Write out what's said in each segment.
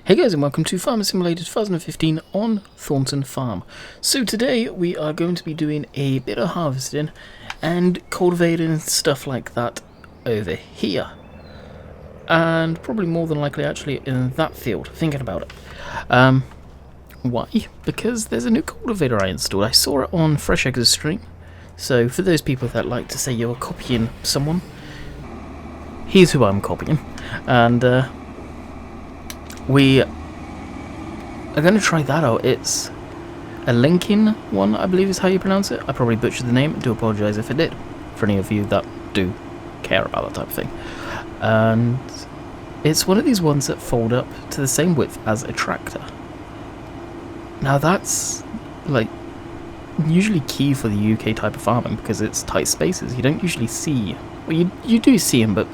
Hey guys, and welcome to Farming Simulator 2015 on Thornton Farm. So today we are going to be doing a bit of harvesting and cultivating and stuff like that over here. And probably more than likely actually in that field, thinking about it. Why? Because there's a new cultivator I installed. I saw it on Fresh Eggs' stream. So for those people that like to say you're copying someone, here's who I'm copying. And we are going to try that out. It's a Lincoln one, I believe is how you pronounce it. I probably butchered the name. I do apologise if I did, for any of you that do care about that type of thing. And it's one of these ones that fold up to the same width as a tractor. Now that's like usually key for the UK type of farming because it's tight spaces. You don't usually see, well, you do see them, but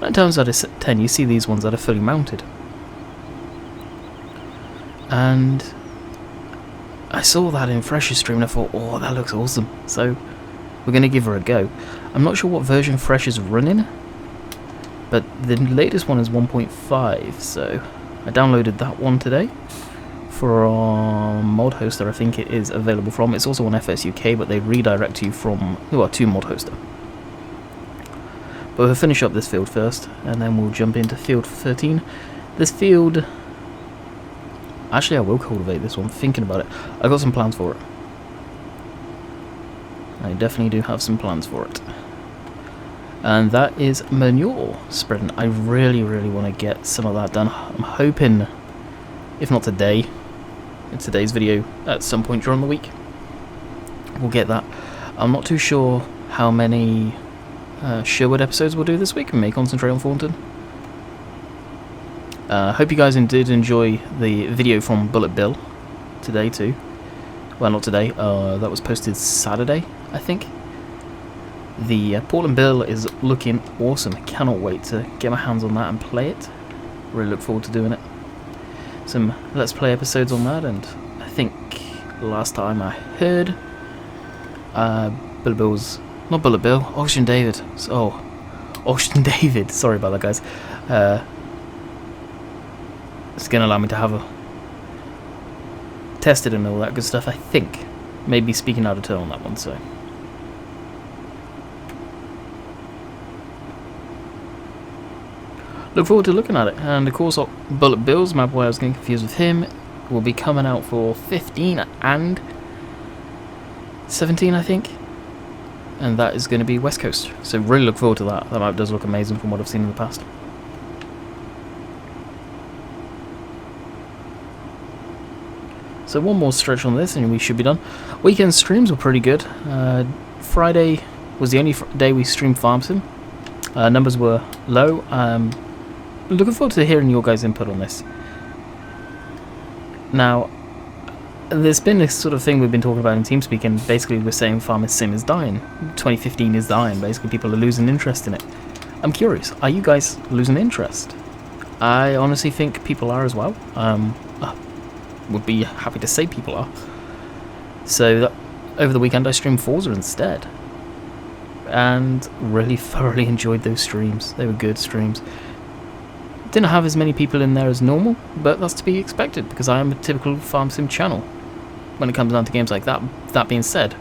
9 times out of 10 you see these ones that are fully mounted. And I saw that in Fresh's stream and I thought, oh, that looks awesome. So we're going to give her a go. I'm not sure what version Fresh is running, but the latest one is 1.5, so I downloaded that one today from Mod Hoster. I think it is available from. It's also on FS UK, but they redirect you from to Mod Hoster. But we'll finish up this field first, and then we'll jump into field 13. This field, actually I will cultivate this one, thinking about it. I've got some plans for it. I definitely do have some plans for it. And that is manure spreading. I really want to get some of that done. I'm hoping, if not today, in today's video, at some point during the week, we'll get that. I'm not too sure how many Sherwood episodes we'll do this week. We may concentrate on Thornton. Hope you guys did enjoy the video from Bullet Bill today too. Well, not today, that was posted Saturday, I think. The Portland Bill is looking awesome. I cannot wait to get my hands on that and play it. Really look forward to doing it. Some Let's Play episodes on that, and I think last time I heard Bullet Bill's, not Bullet Bill, Ocean David. Oh, Ocean David, sorry about that guys. It's going to allow me to have a tested and all that good stuff, I think. Maybe speaking out of turn on that one, so. Look forward to looking at it. And of course, Bullet Bill's map, where I was getting confused with him, will be coming out for 15 and 17, I think. And that is going to be West Coast. So really look forward to that. That map does look amazing from what I've seen in the past. So one more stretch on this and we should be done. Weekend streams were pretty good. Friday was the only day we streamed Farm Sim. Numbers were low. Looking forward to hearing your guys' input on this. Now, there's been this sort of thing we've been talking about in TeamSpeak, and basically we're saying Farming Sim is dying. 2015 is dying. Basically people are losing interest in it. I'm curious, are you guys losing interest? I honestly think people are as well. Would be happy to say people are. So over the weekend I streamed Forza instead, and really thoroughly enjoyed those streams. They were good streams. Didn't have as many people in there as normal, but that's to be expected because I am a typical Farm Sim channel when it comes down to games like that. That being said,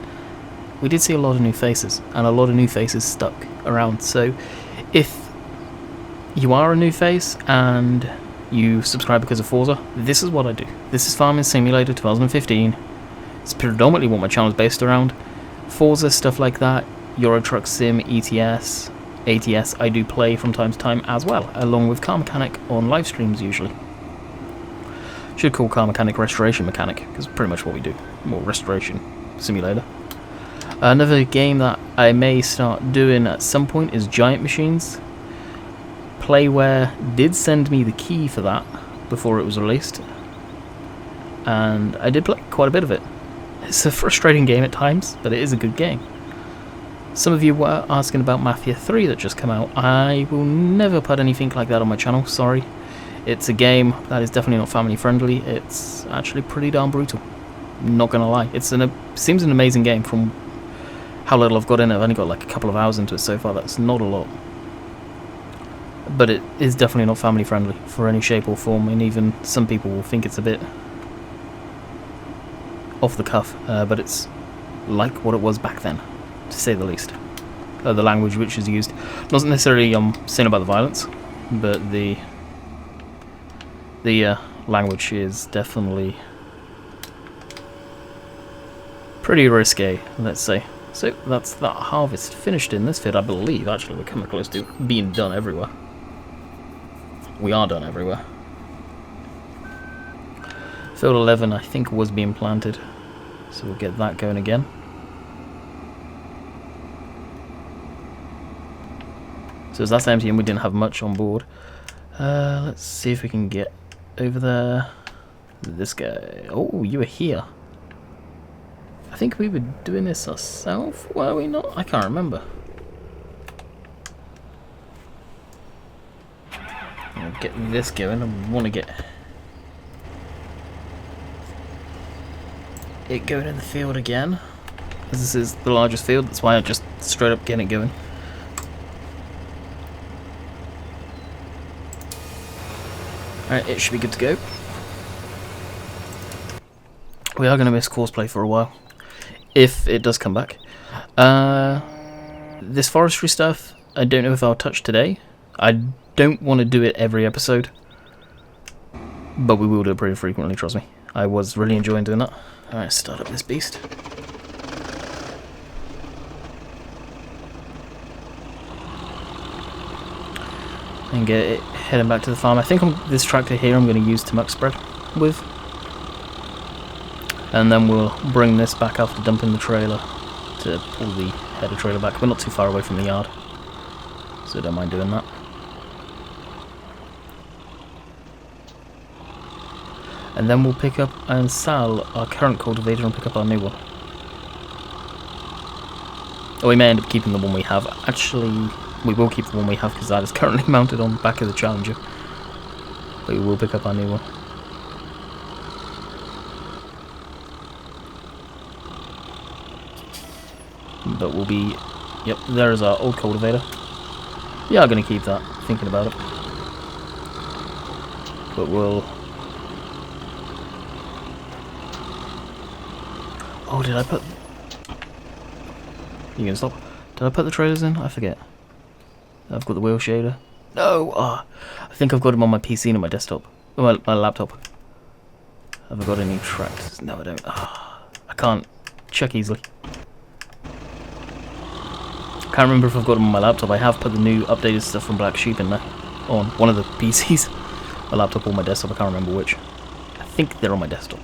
we did see a lot of new faces, and a lot of new faces stuck around. So if you are a new face and you subscribe because of Forza, this is what I do. This is Farming Simulator 2015. It's predominantly what my channel is based around. Forza, stuff like that, Euro Truck Sim, ETS, ATS, I do play from time to time as well, along with Car Mechanic on live streams usually. Should call Car Mechanic Restoration Mechanic, because pretty much what we do. More restoration simulator. Another game that I may start doing at some point is Giant Machines. Playware did send me the key for that before it was released, and I did play quite a bit of it. It's a frustrating game at times, but it is a good game. Some of you were asking about Mafia 3 that just came out. I will never put anything like that on my channel, sorry. It's a game that is definitely not family friendly. It's actually pretty darn brutal, not gonna lie. It seems an amazing game from how little I've got in it. I've only got like a couple of hours into it so far. That's not a lot. but it is definitely not family friendly for any shape or form, and even some people will think it's a bit off the cuff, but it's like what it was back then, to say the least. The language which is used, not necessarily saying about the violence, but the language is definitely pretty risque, let's say. So that's that harvest finished in this vid, I believe. Actually, we're coming close to being done everywhere. We are done everywhere. Field 11, I think, was being planted, so we'll get that going again. So that's empty and we didn't have much on board. Let's see if we can get over there. This guy. Oh, you were here. I think we were doing this ourselves, were we not? I can't remember. I'll get this going. I want to get it going in the field again. As this is the largest field, that's why I just straight up get it going. Alright, it should be good to go. We are going to miss Courseplay for a while, if it does come back. This forestry stuff, I don't know if I'll touch today. I don't want to do it every episode, but we will do it pretty frequently, trust me. I was really enjoying doing that. Alright, start up this beast. And get it heading back to the farm. I think this tractor here I'm going to use to muck spread with. And then we'll bring this back after dumping the trailer to pull the header trailer back. We're not too far away from the yard, so don't mind doing that. And then we'll pick up and sell our current cultivator and pick up our new one. Or we may end up keeping the one we have. Actually, we will keep the one we have because that is currently mounted on the back of the Challenger. But we will pick up our new one. But we'll be... Yep, there is our old cultivator. Yeah, I'm going to keep that, thinking about it. But we'll... Oh, did I put... You gonna stop? Did I put the trailers in? I forget. I've got the wheel shader. No! I think I've got them on my PC and on my desktop. Oh, my laptop. Have I got any tracks? No, I don't. I can't check easily. Can't remember if I've got them on my laptop. I have put the new updated stuff from Black Sheep in there. On one of the PCs. My laptop or my desktop, I can't remember which. I think they're on my desktop.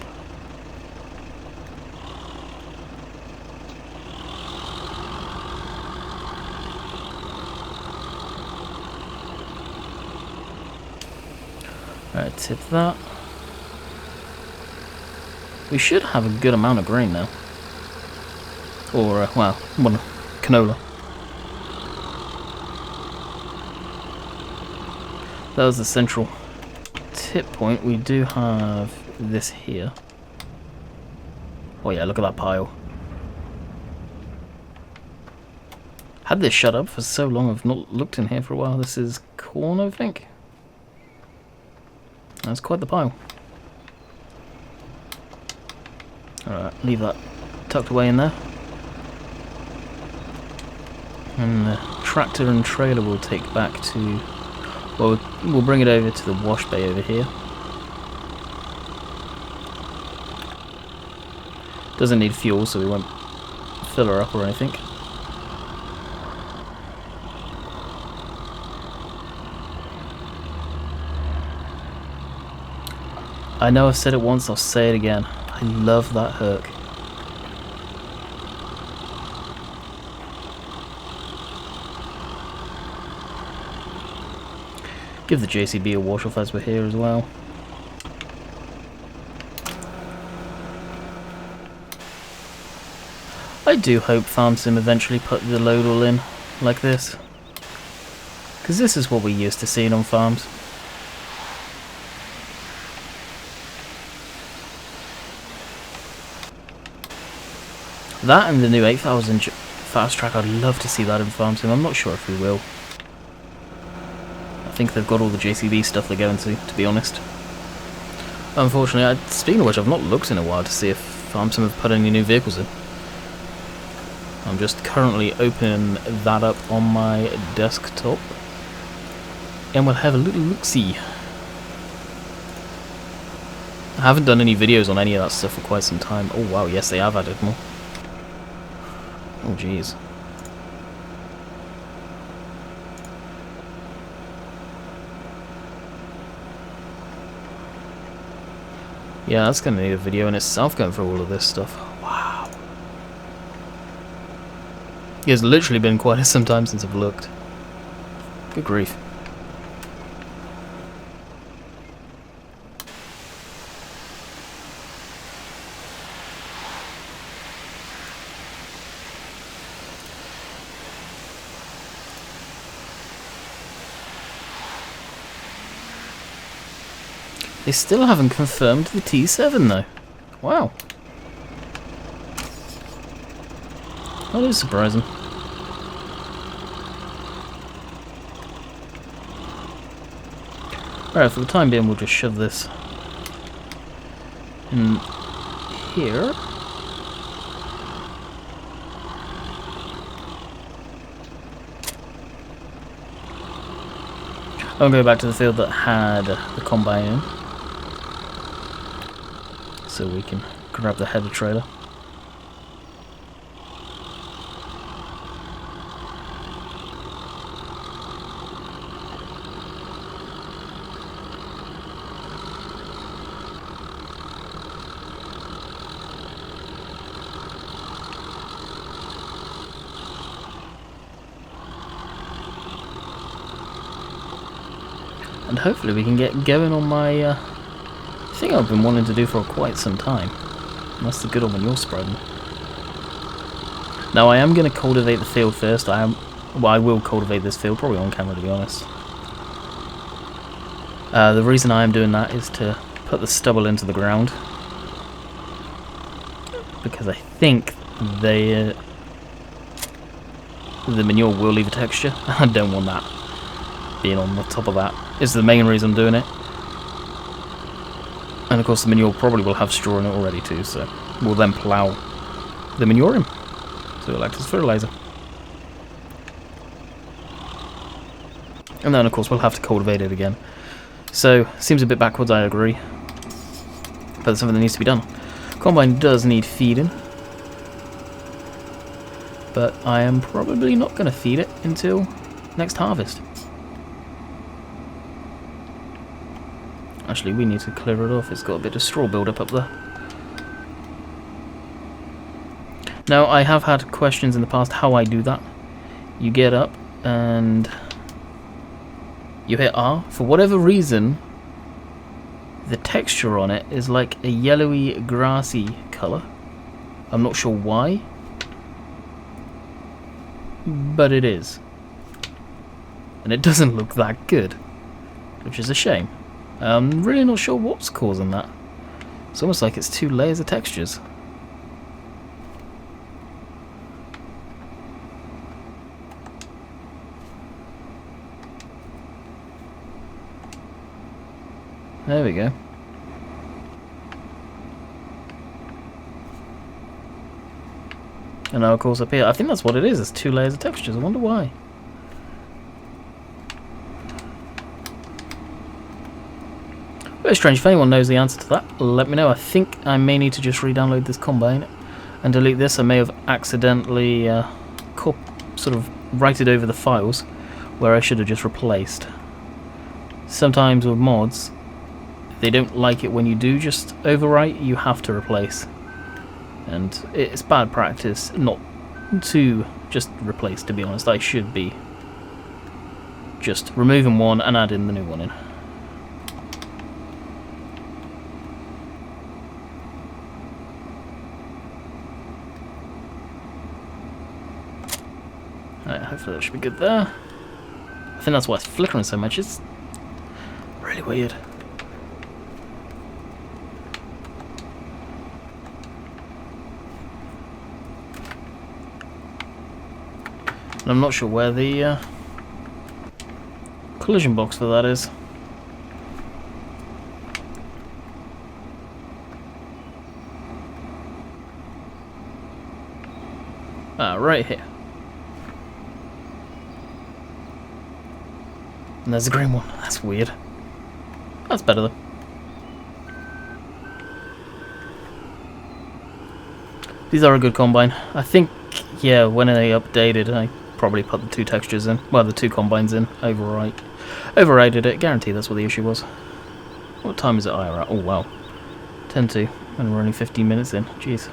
Alright, tip that. We should have a good amount of grain now. Or, well, one canola. That was the central tip point. We do have this here. Oh yeah, look at that pile. Had this shut up for so long, I've not looked in here for a while. This is corn, I think. That's quite the pile. Alright, leave that tucked away in there. And the tractor and trailer will take back to... Well, we'll bring it over to the wash bay over here. Doesn't need fuel, so we won't fill her up or anything. I know I've said it once, I'll say it again. I love that hook. Give the JCB a wash off as we're here as well. I do hope FarmSim eventually put the load all in like this, because this is what we're used to seeing on farms. That and the new 8000 fast track, I'd love to see that in FarmSim. I'm not sure if we will. think they've got all the JCB stuff they're going to be honest. Unfortunately, speaking of which, I've not looked in a while to see if FarmSim have put any new vehicles in. I'm just currently opening that up on my desktop, and we'll have a little look-see. I haven't done any videos on any of that stuff for quite some time. Oh wow, yes they have added more. Oh jeez. Yeah, that's going to need a video in itself going through all of this stuff. Wow. It's literally been quite some time since I've looked. Good grief. They still haven't confirmed the T7 though. Wow. That is surprising. Alright, for the time being we'll just shove this in here. I'll go back to the field that had the combine in, so we can grab the header trailer. And hopefully we can get going on my thing I've been wanting to do for quite some time. And that's the good old manure spreading. Now I am going to cultivate the field first. I will cultivate this field, probably on camera to be honest. The reason I am doing that is to put the stubble into the ground, because I think the manure will leave a texture. I don't want that being on the top of that. Is the main reason I'm doing it. And of course the manure probably will have straw in it already too, so we'll then plough the manure in, so it'll act as fertilizer. And then of course we'll have to cultivate it again. So, seems a bit backwards, I agree. But it's something that needs to be done. Combine does need feeding. But I am probably not going to feed it until next harvest. Actually, we need to clear it off. It's got a bit of straw build-up up there. Now, I have had questions in the past how I do that. You get up and you hit R. For whatever reason, the texture on it is like a yellowy, grassy colour. I'm not sure why, but it is. And it doesn't look that good, which is a shame. I'm really not sure what's causing that. It's almost like it's two layers of textures. There we go. And now of course up here, I think that's what it is, it's two layers of textures. I wonder why. Very strange. If anyone knows the answer to that, let me know. I think I may need to just re-download this combine and delete this. I may have accidentally sort of righted over the files where I should have just replaced. Sometimes with mods, they don't like it when you do just overwrite, you have to replace. And it's bad practice not to just replace, to be honest. I should be just removing one and adding the new one in. Alright, hopefully that should be good there. I think that's why it's flickering so much, it's really weird. And I'm not sure where the collision box for that is. Ah, right here. And there's a green one. That's weird. That's better though. These are a good combine. I think, yeah, when they updated, I probably put the two textures in. Well, the two combines in. Overrated it. Guarantee that's what the issue was. What time is it IR at? Oh, wow. 10-2. And we're only 15 minutes in. Jeez.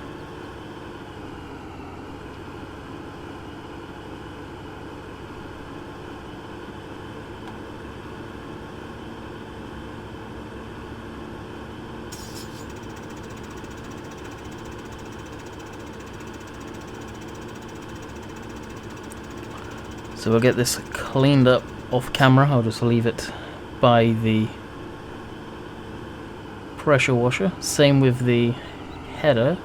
So we'll get this cleaned up off camera. I'll just leave it by the pressure washer. Same with the header.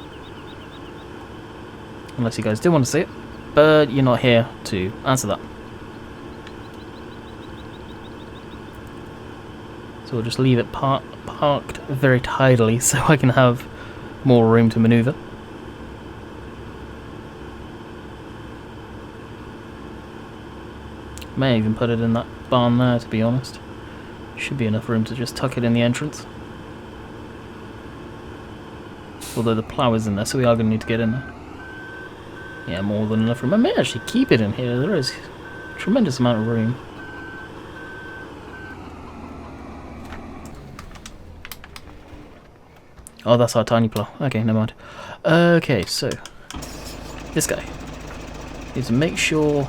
Unless you guys do want to see it. But you're not here to answer that. So we'll just leave it parked very tidily so I can have more room to maneuver. May even put it in that barn there, to be honest. Should be enough room to just tuck it in the entrance. Although the plough is in there, so we are going to need to get in there. Yeah, more than enough room. I may actually keep it in here. There is a tremendous amount of room. Oh, that's our tiny plough. Okay, never mind. Okay, so this guy. Need to make sure.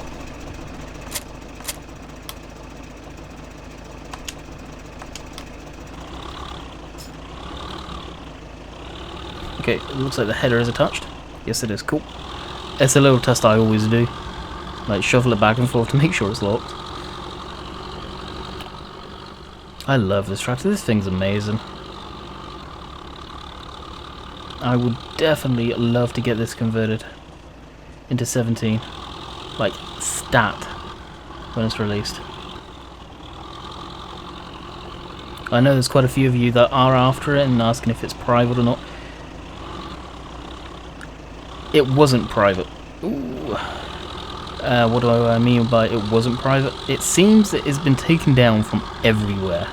Okay, it looks like the header is attached. Yes, it is. Cool. It's a little test I always do. Like, shuffle it back and forth to make sure it's locked. I love this tractor. This thing's amazing. I would definitely love to get this converted into 17. Like, stat. When it's released. I know there's quite a few of you that are after it and asking if it's private or not. It wasn't private. Ooh. What do I mean by it wasn't private? It seems it has been taken down from everywhere.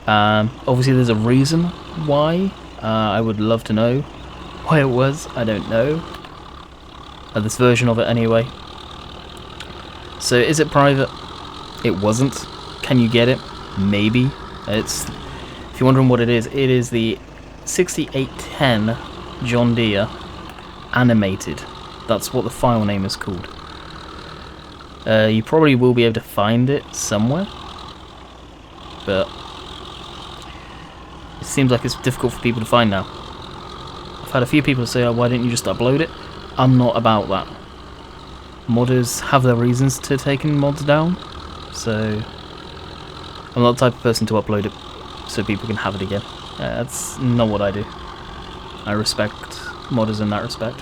Obviously there's a reason why. I would love to know why it was. I don't know. This version of it anyway. So is it private? It wasn't. Can you get it? Maybe. If you're wondering what it is the 6810 John Deere animated. That's what the file name is called. You probably will be able to find it somewhere, but it seems like it's difficult for people to find now. I've had a few people say, oh, why didn't you just upload it? I'm not about that. Modders have their reasons to taking mods down, so I'm not the type of person to upload it so people can have it again. That's not what I do. I respect modders in that respect.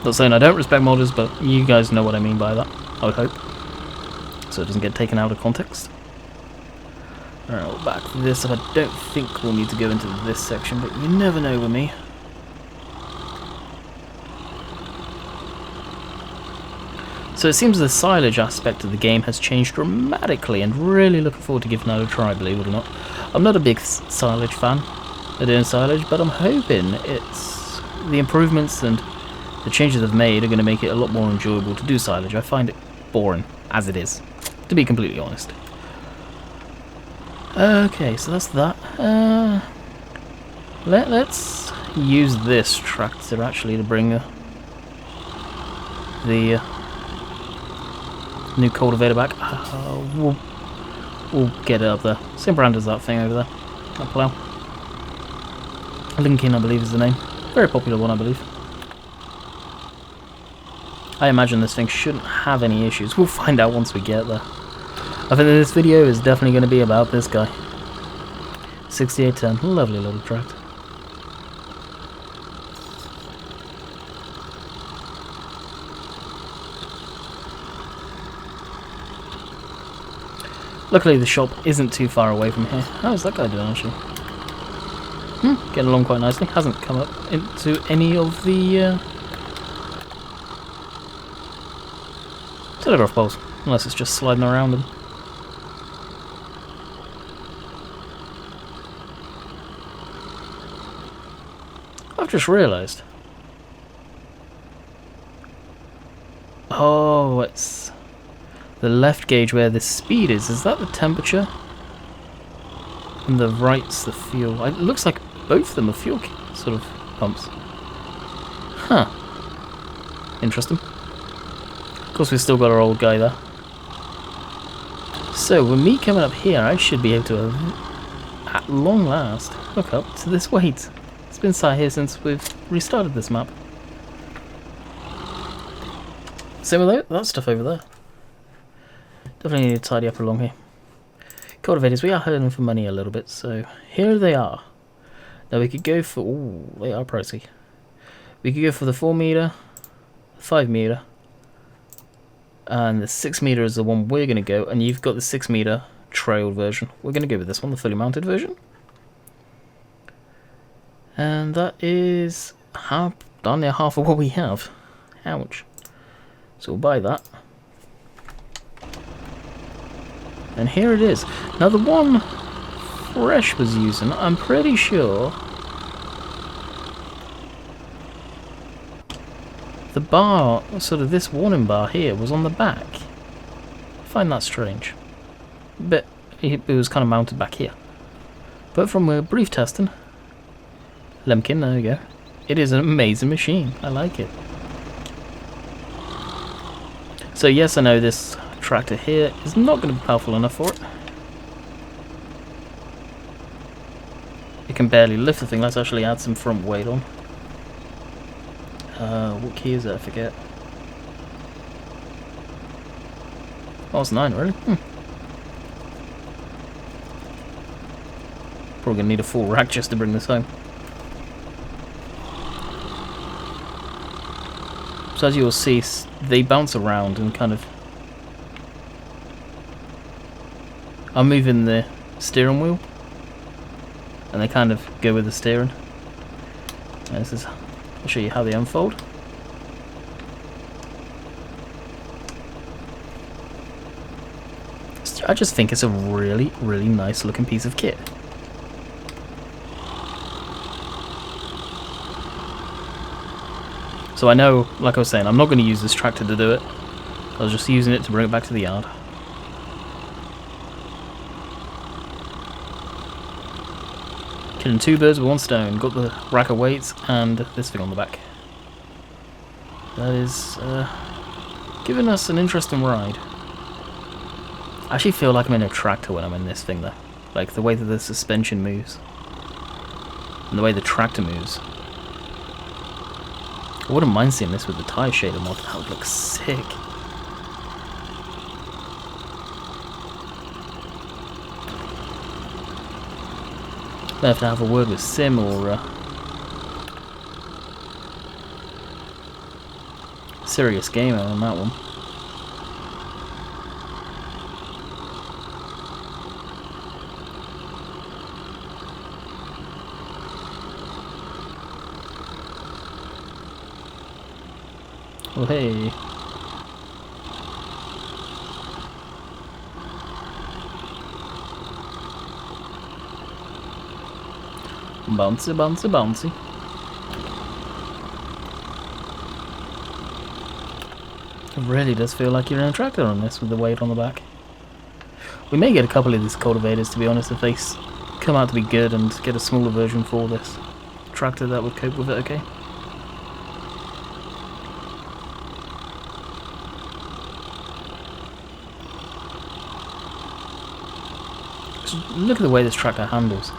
Not saying I don't respect modders, but you guys know what I mean by that, I would hope. So it doesn't get taken out of context. Alright, we'll back to this. I don't think we'll need to go into this section, but you never know with me. So it seems the silage aspect of the game has changed dramatically, and really looking forward to giving that a try, believe it or not. I'm not a big silage fan. They're doing silage, but I'm hoping it's the improvements and the changes they've made are going to make it a lot more enjoyable to do silage. I find it boring as it is, to be completely honest. Okay, so that's that. Let's use this tractor actually to bring the new cultivator back. We'll get it up there. Same brand as that thing over there. That plough. Lincoln, I believe, is the name. Very popular one, I believe. I imagine this thing shouldn't have any issues. We'll find out once we get there. I think this video is definitely going to be about this guy. 6810. Lovely little tractor. Luckily the shop isn't too far away from here. How's that guy doing actually? Getting along quite nicely. Hasn't come up into any of the telegraph poles, unless it's just sliding around them. I've just realised. Oh, it's the left gauge where the speed is. Is that the temperature? And the right's the fuel. It looks like both of them are fuel sort of pumps. Huh. Interesting. Of course, we've still got our old guy there. So, with me coming up here, I should be able to, at long last, hook up to this weight. It's been sat here since we've restarted this map. Same with that stuff over there. Definitely need to tidy up along here. Cultivators, we are hurting for money a little bit, so here they are. Now we could go for, ooh, they are pricey. We could go for the 4 meter, 5 meter, and the 6 meter is the one we're going to go, and you've got the 6 meter trailed version. We're going to go with this one, the fully mounted version. And that is darn near half of what we have. Ouch. So we'll buy that. And here it is. Now the one Fresh was using, I'm pretty sure the bar, sort of this warning bar here, was on the back. I find that strange. But it was kind of mounted back here. But from a brief testing, Lemkin, there we go. It is an amazing machine. I like it. So yes, I know this tractor here is not going to be powerful enough for it. It can barely lift the thing. Let's actually add some front weight on. What key is that? I forget. Oh, it's 9, really? Probably going to need a full rack just to bring this home. So as you'll see, they bounce around and kind of are moving the steering wheel, and they kind of go with the steering. And this is, I'll show you how they unfold. I just think it's a really, really nice looking piece of kit. So I know, like I was saying, I'm not going to use this tractor to do it. I was just using it to bring it back to the yard. Killing 2 birds with 1 stone. Got the rack of weights and this thing on the back. That is giving us an interesting ride. I actually feel like I'm in a tractor when I'm in this thing though. Like the way that the suspension moves. And the way the tractor moves. I wouldn't mind seeing this with the tyre shader mod. That would look sick. I have to have a word with Sim or Serious Gamer on that one. Oh hey. Bouncy, bouncy, bouncy. It really does feel like you're in a tractor on this with the weight on the back. We may get a couple of these cultivators, to be honest, if they come out to be good, and get a smaller version for this tractor that would cope with it okay. Look at the way this tractor handles.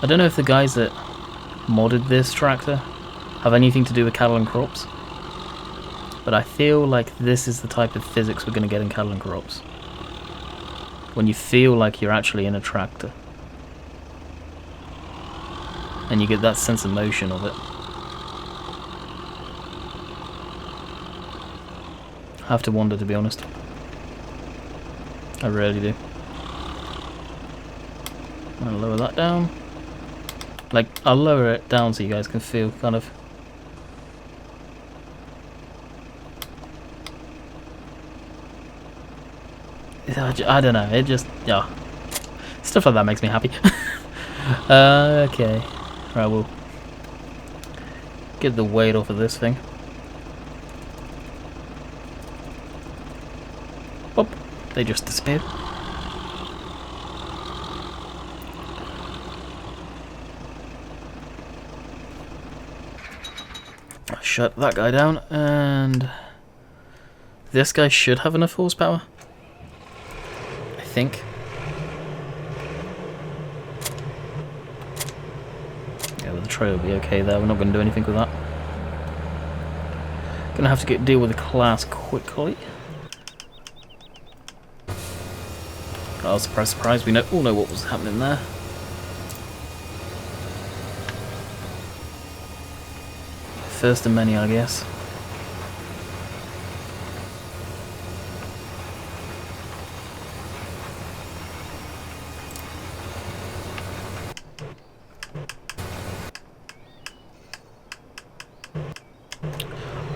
I don't know if the guys that modded this tractor have anything to do with cattle and crops, but I feel like this is the type of physics we're going to get in cattle and crops. When you feel like you're actually in a tractor. And you get that sense of motion of it. I have to wonder, to be honest. I really do. I'm gonna lower that down. Like, I'll lower it down so you guys can feel kind of. I don't know, it just, yeah. Stuff like that makes me happy. Okay. Right, we'll get the weight off of this thing. Boop. They just disappeared. Shut that guy down, and this guy should have enough horsepower, I think. Yeah, the tray will be okay there. We're not going to do anything with that. Gonna have to deal with the class quickly. Oh, surprise, surprise! We all know what was happening there. First of many, I guess.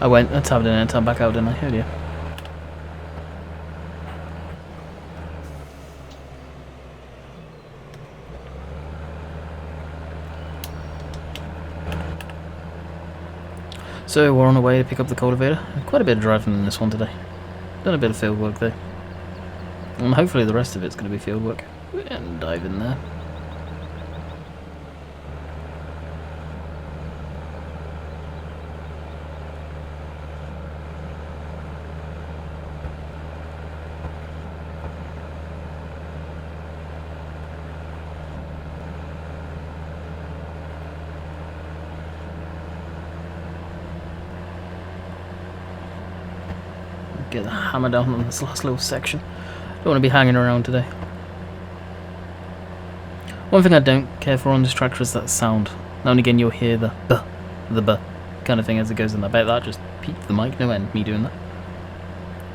I tabbed in and tabbed back out, didn't I? Heard you. So we're on our way to pick up the cultivator. Quite a bit of driving in this one today. Done a bit of field work though. And hopefully the rest of it's going to be field work. And dive in there. Get the hammer down on this last little section. Don't want to be hanging around today. One thing I don't care for on this tractor is that sound. Now and again you'll hear the buh kind of thing as it goes in. I bet that just peaked the mic, no end, me doing that.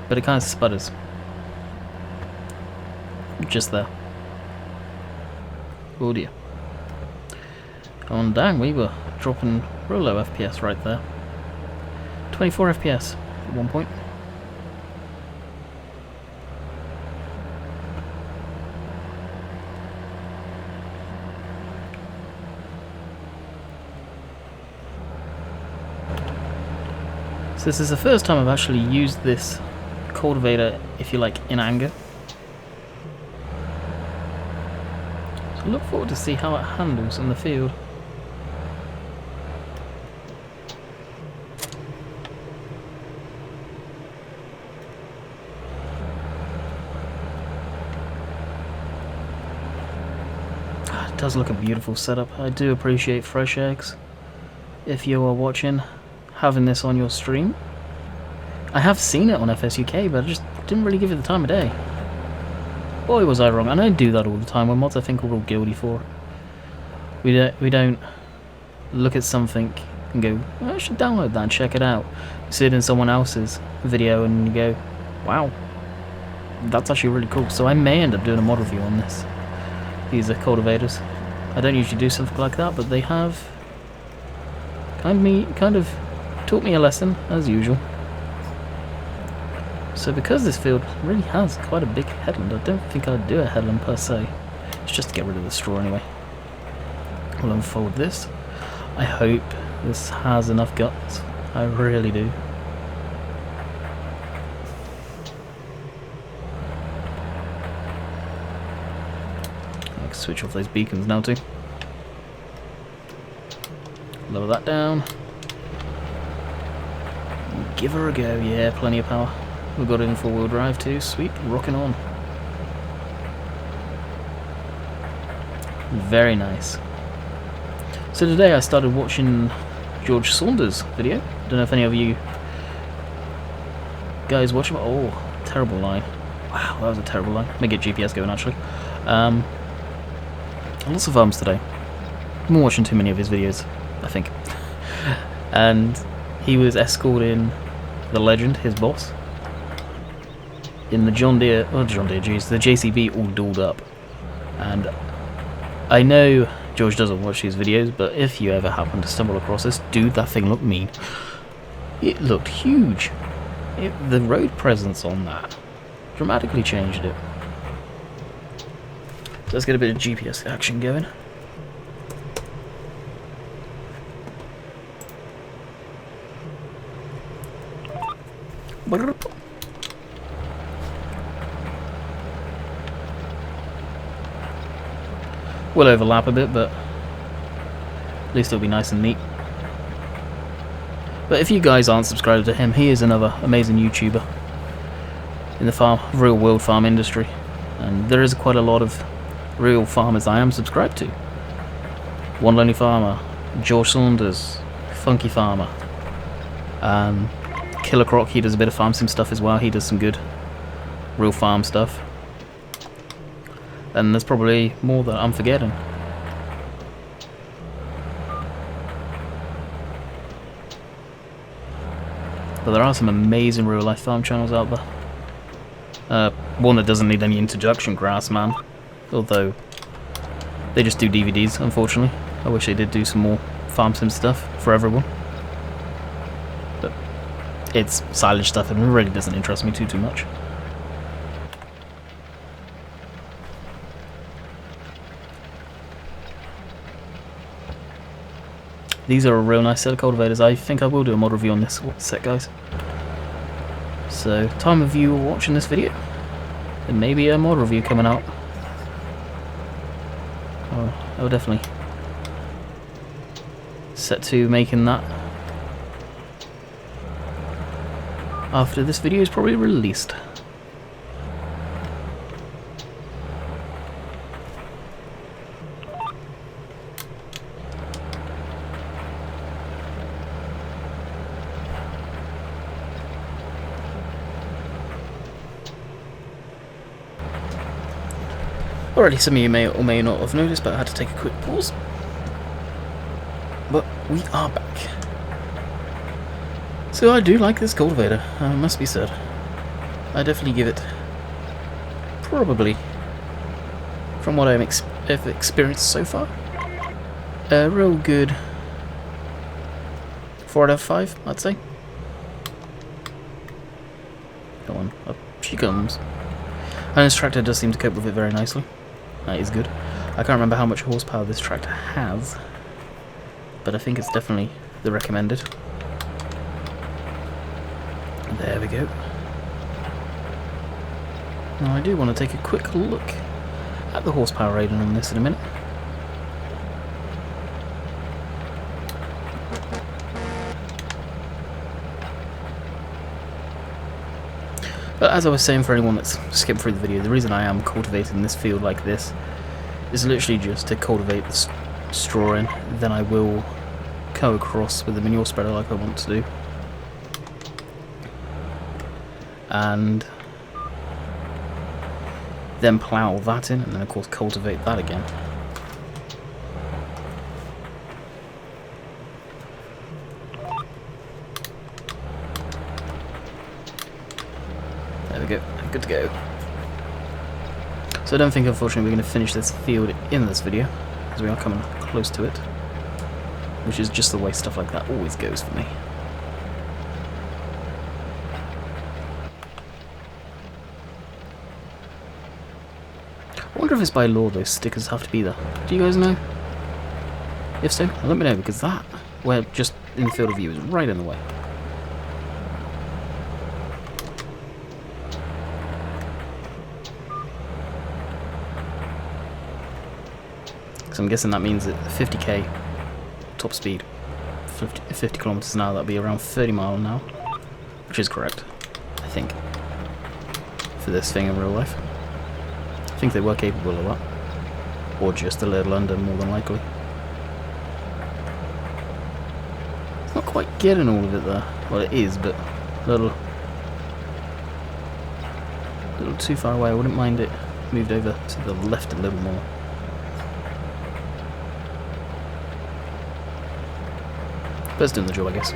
But it kind of sputters. Just there. Oh dear. Oh dang, we were dropping real low FPS right there. 24 FPS at one point. So this is the first time I've actually used this cultivator, if you like, in anger. So I look forward to see how it handles in the field. It does look a beautiful setup. I do appreciate Fresh Eggs. If you are watching, having this on your stream. I have seen it on FSUK, but I just didn't really give it the time of day. Boy, was I wrong. And I do that all the time when mods I think we're all guilty for. We don't look at something and go, well, I should download that and check it out. You see it in someone else's video and you go, wow, that's actually really cool. So I may end up doing a mod review on this. These are cultivators. I don't usually do something like that, but they have kind of taught me a lesson, as usual. So because this field really has quite a big headland, I don't think I'd do a headland per se. It's just to get rid of the straw anyway. We'll unfold this. I hope this has enough guts. I really do. I can switch off those beacons now too. Lower that down. Give her a go, yeah, plenty of power. We've got it in 4-wheel drive too, sweet, rocking on. Very nice. So today I started watching George Saunders' video. Don't know if any of you guys watch him. Oh, terrible line. Wow, that was a terrible line. Let me get GPS going actually. Lots of arms today. I've been watching too many of his videos, I think. And he was escorting the legend, his boss. in the John Deere, geez, the JCB all dolled up. And I know George doesn't watch these videos, but if you ever happen to stumble across this, dude, that thing looked mean. It looked huge. The road presence on that dramatically changed it. So let's get a bit of GPS action going. We'll overlap a bit, but at least it'll be nice and neat. But if you guys aren't subscribed to him, he is another amazing YouTuber in the real world farm industry, and there is quite a lot of real farmers I am subscribed to. One Lonely Farmer, George Saunders, Funky Farmer, Killer Croc. He does a bit of farm sim stuff as well. He does some good real farm stuff. And there's probably more that I'm forgetting. But there are some amazing real life farm channels out there. One that doesn't need any introduction, Grassman. Although they just do DVDs, unfortunately. I wish they did do some more farm sim stuff for everyone. But it's silage stuff and it really doesn't interest me too much. These are a real nice set of cultivators. I think I will do a mod review on this set, guys. So, time of you watching this video, there may be a mod review coming out. Oh, I will definitely set to making that after this video is probably released. Alrighty, some of you may or may not have noticed, but I had to take a quick pause. But we are back. So I do like this cultivator, must be said. I definitely give it, probably, from what I've experienced so far, a real good 4 out of 5, I'd say. Come on, up she comes. And this tractor does seem to cope with it very nicely. That is good. I can't remember how much horsepower this tractor has, but I think it's definitely the recommended. There we go. Now I do want to take a quick look at the horsepower rating on this in a minute. But as I was saying, for anyone that's skipped through the video, the reason I am cultivating this field like this is literally just to cultivate the straw in. Then I will go across with the manure spreader like I want to do. And then plough that in, and then of course cultivate that again. There we go, good to go. So I don't think unfortunately we're going to finish this field in this video, because we are coming close to it, which is just the way stuff like that always goes for me. I wonder if it's by law those stickers have to be there. Do you guys know? If so, let me know, because that, where just in the field of view, is right in the way. So I'm guessing that means that 50k top speed, 50 kilometers an hour, that'll be around 30 miles an hour, which is correct, I think, for this thing in real life. I think they were capable of that, or just a little under, more than likely. It's not quite getting all of it there. Well, it is, but a little too far away. I wouldn't mind it moved over to the left a little more. But it's doing the job, I guess.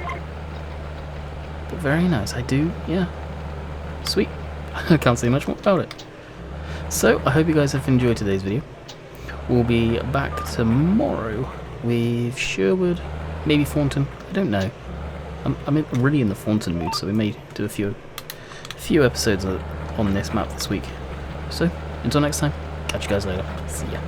But very nice. I do, yeah. Sweet. I can't say much more about it. So, I hope you guys have enjoyed today's video. We'll be back tomorrow with Sherwood, maybe Thornton, I don't know. I'm really in the Thornton mood, so we may do a few episodes on this map this week. So, until next time, catch you guys later. See ya.